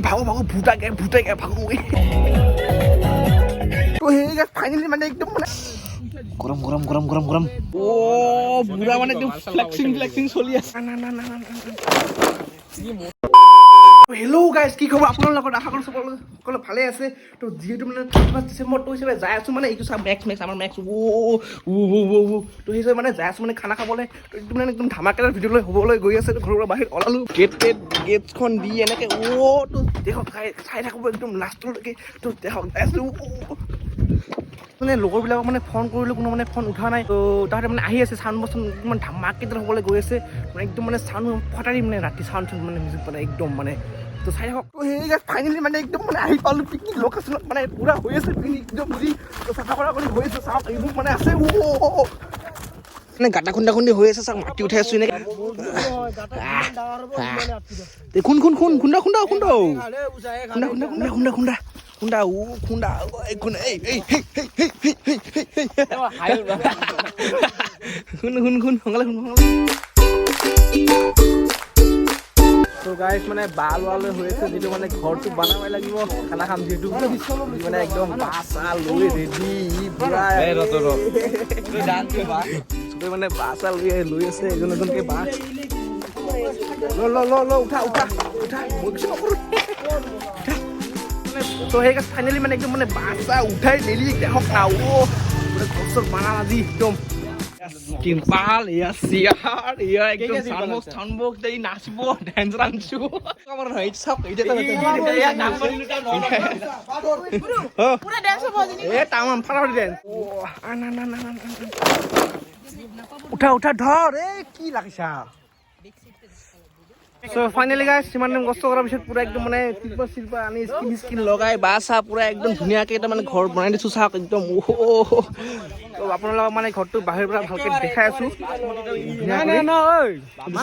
ভাগো ভাগো ভূতাই গে ভাগো তো সেই ফাইনেলি মানে একদম মানে গৰম ও বুঢ়া মানে একদম ফ্লেক্সিং চলি আছে হেল্ল' গাইজ কি খবৰ আপোনালোকৰ আশা কৰোঁ সকলো ভালে আছে তো যিহেতু মানে 31 ডিচেম্বৰটো হিচাপে যাই আছোঁ মানে এইটো চাম মেক্স আমাৰ মেক্স তো সেই মানে যাই আছোঁ মানে খানা খাবলৈ তো একদম মানে একদম ধামাকেদাৰ ভিডিঅ'লৈ হ'বলৈ গৈ আছে ঘৰৰ পৰা বাহিৰত ওলালোঁ গেটখন দি এনেকৈ তো দেখক চাই থাকোঁ একদম লাষ্টলৈকে তো দেখক মানে লগৰবিলাকক মানে ফোন কৰিলোঁ কোনো মানে ফোন উঠা নাই তো তাহাঁতে মানে আহি আছে চাউণ্ড বস্তু মানে ধামাকেদাৰ হ'বলৈ গৈ আছে মানে একদম মানে চাউণ্ড ফটাৰি মানে ৰাতি চাউণ্ড মানে মিউজিক মানে একদম মানে তো চাই থাকক তো সেই ফাইনেলি মানে একদম মানে আহি পালোঁ পিকনিক লোকেশ্যনত মানে পুৰা হৈ আছে পিকনিক একদম যি তো চাফা কৰা কৰি হৈ আছে চাওক এইবোৰ মানে আছে মানে গাটা খুন্দা হৈ আছে চাওক মাটি উঠাই আছোঁ এনেকৈ খুন্দা তো গাইজ মানে বাহ লোৱালৈ হৈ আছে যিটো মানে ঘৰটো বনাবই লাগিব খানা খাম যিহেতু মানে একদম বাহ চাহ লৈ ৰেডি মানে বাহ চাহ লৈ আছে এজনকে বাহ উঠা তো সেই ফাইনেলি মানে একদম মানে বাহ চাহ উঠাই মেলি দেখক না ঘৰ বানা আজি একদম Kimpal, ya siar, ya ekdom soundbox dari nasbo dance rancu. Kamar naik sok, itu tuh. Ya nampak itu kan. Pura dance apa ini? Tamam, parah dance. Udah dhar, কি লাগিছা? So finally guys, সিমান কষ্ট কৰাৰ পিছত পুৰা একদম মানে শিল্পা আনি skin লগাই বাছা পুৰা একদম ধুনীয়াকৈ এটা মানে ঘৰ বনাই দিছোঁ চাওক একদম তো আপোনালোকক মানে ঘৰটো বাহিৰৰ পৰা ভালকৈ দেখাই আছোঁ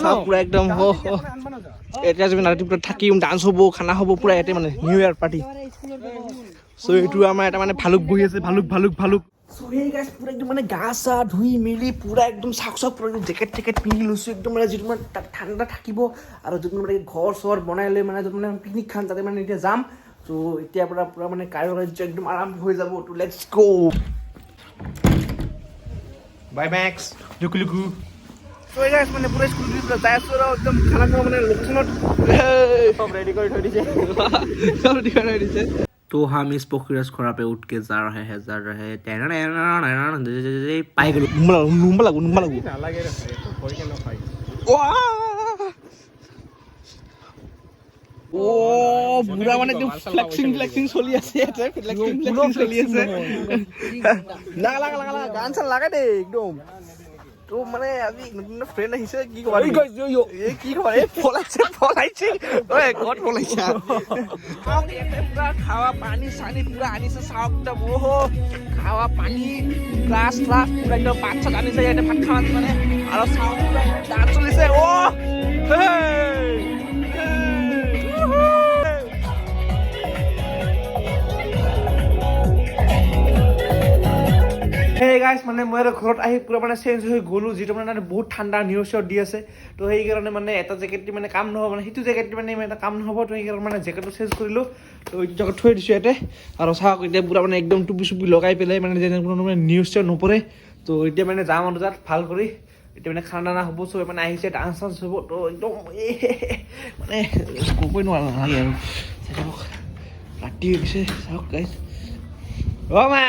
চাওক পুৰা একদম এতিয়া যদি ৰাতিপুৱা থাকিম ডান্স হ'ব খানা হ'ব পুৰা ইয়াতে মানে নিউ ইয়াৰ পাৰ্টি চ' এইটো আমাৰ এটা মানে ভালুক বহি আছে ভালুক চ' সেই গাইজ পুৰা একদম মানে গা চা ধুই মেলি পুৰা একদম চাওক পুৰা একদম জেকেট পিন্ধি লৈছোঁ একদম মানে যিটো মানে ঠাণ্ডা থাকিব আৰু যিটো মানে ঘৰ চৰ বনাই লৈ মানে য'ত মানে পিকনিক খাম তাতে মানে এতিয়া যাম চ' এতিয়াৰ পৰা পুৰা মানে কাৰ্য একদম আৰাম হৈ যাব তো লেটছ গ' বাই মেক্স জুকুলুকু চ' এই গাইজ মানে পুৰা স্কুল যাই আছোঁ আৰু একদম খানা খোৱা মানে লোকেশ্যনত সব ৰেডি কৰি থৈ দিছে तो हम इस पोखरीस खोरा पे उठ के जा रहे हैं पाई गलो नुम्बा लागू नालागे रे भय के न पाई ओ बुरा माने एकदम फ्लेक्सिंग চলি আছে ফ্লেক্সিং চলি আছে লাগা গান চান লাগা দে একদম তো মানে আজি নতুন ফ্ৰেণ্ড আহিছে কি কবা কি কবা পলাইছে ওই কত পলাইছে পুরা খাওয়া পানি সানি পুরা আনিছে চাওক একদম খাওয়া পানি গ্লাস পুরা একদম পাঁচশো আনিছে ইয়াতে ভাত খাওয়া মানে আৰু চাওক ডান্স চলিছে সেই গাইজ মানে মই ঘৰত আহি পুৰা মানে চেঞ্জ হৈ গ'লোঁ যিটো মানে বহুত ঠাণ্ডা নিউজ দি আছে তো সেইকাৰণে মানে এটা জেকেট দি মানে কাম নহ'ব মানে সেইটো জেকেট দি মানে এটা কাম নহ'ব তো সেইকাৰণে মানে জেকেটটো চেঞ্জ কৰিলোঁ তো এইটো জেকেট থৈ দিছোঁ ইয়াতে আৰু চাওক এতিয়া পুৰা মানে একদম টুপি লগাই পেলাই মানে যেনে কোনো মানে নিউজ নপৰে তো এতিয়া মানে যাম আৰু তাত ভাল কৰি এতিয়া মানে খানা হ'ব চব মানে আহিছে ডান্স হ'ব তো একদম মানে ক'বই নোৱাৰোঁ নালাগে আৰু চাওক ৰাতি হৈ গৈছে চাওক গাইজ মা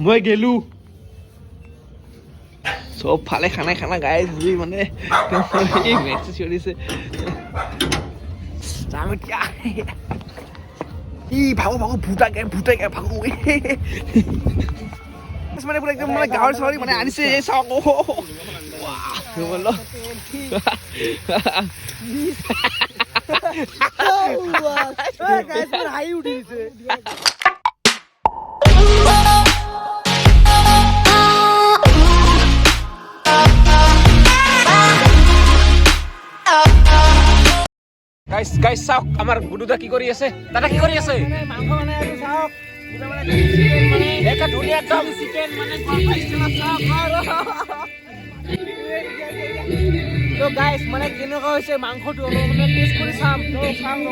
মই গেলোঁ চব ফালে খানা গাই ধুই মানে মেছেজ কৰিছে যাম এতিয়া ভাগো ভূতাই গে ভাগো মানে পুৰা একদম মানে গাঁৱৰ চহৰী মানে আনিছে চাওক হাঁহি উঠিছে গাইস চাওক আমাৰ গুডুদা কি কৰি আছে দাদা কি কৰি আছে মাংস বনাই আছে চাওক এটা ধুনীয়া একদম চিকেন মানে তো গাইছ মানে কেনেকুৱা হৈছে মাংসটো মানে টেষ্ট কৰি চাম তো চাম ন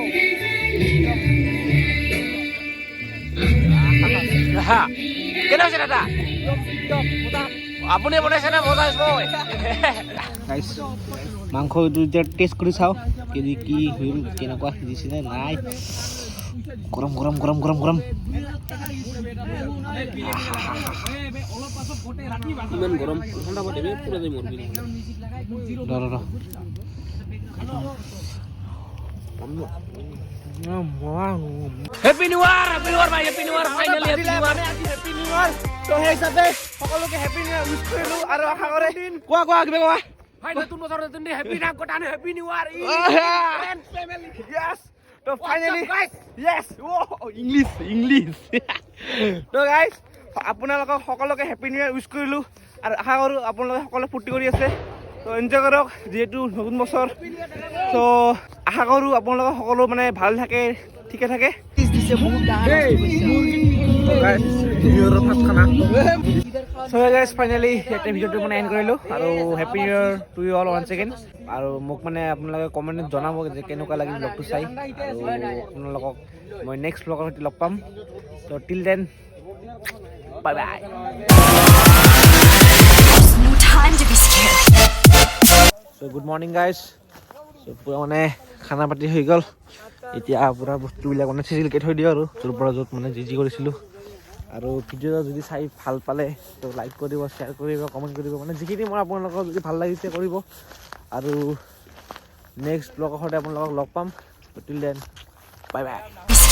কেনে হৈছে দাদা আপুনি বনাইছে নে বজাইছ মই গাইছ মাংসটো এতিয়া টেষ্ট কৰি চাওঁ কি হ'ল কেনেকুৱা সিজিছে নে নাই গৰম গৰম গৰম গৰম গৰম ইমান গৰম ঠাণ্ডা পাতিবে পুৰা যাই মৰবি হেপী নিউ ইয়াৰ ভাই হেপী নিউ ইয়াৰ ফাইনালি হেপী নিউ ইয়াৰ হেপী নিউ ইয়াৰ তো সেই হিচাপে সকলোকে হেপী নিউ ইয়াৰ উইশ কৰিলো আৰু আশা কৰে কোৱা কিবা কোৱা ভাই নতুন বছৰৰ দিন হেপী নাম কটান happy new year friends family yes তো ফাইনালি ইয়েস ও ইংলিশ তো গাইস আপোনালোকক সকলোকে হেপী নিউ ইয়াৰ উইশ কৰিলো আৰু আশা কৰো আপোনালোকে সকলো ফূৰ্তি কৰি আছে তো এনজয় কৰক যেহেতু নতুন বছৰ তো আশা কৰো আপোনালোকে সকলো মানে ভাল থাকে ঠিকে থাকে So guys, finally এটা ভিডিওটো মানে এন্ড কৰিলো আৰু happy new year to you all once again আৰু মোক মানে আপোনালোকে কমেন্টত জনাব যে কেনেকুৱা লাগিল ব্লগটো চাই আৰু আপোনালোকক মই নেক্সট ব্লগৰ সৈতে লগ পাম তো till then bye bye No time to be scared. So good morning guys. So পুৰা মানে খানা পাতি হৈ গ'ল এতিয়া পুৰা বস্তুবিলাক মানে চিজিলকৈ থৈ দিওঁ আৰু তোৰ পৰা য'ত মানে যি কৰিছিলোঁ আৰু ভিডিঅ'টো যদি চাই ভাল পালে তো লাইক কৰিব শ্বেয়াৰ কৰিব কমেণ্ট কৰিব মানে যিখিনি মই আপোনালোকক যদি ভাল লাগিছে কৰিব আৰু নেক্সট ব্লগৰ সৈতে আপোনালোকক লগ পাম টিল দেন বাই বাই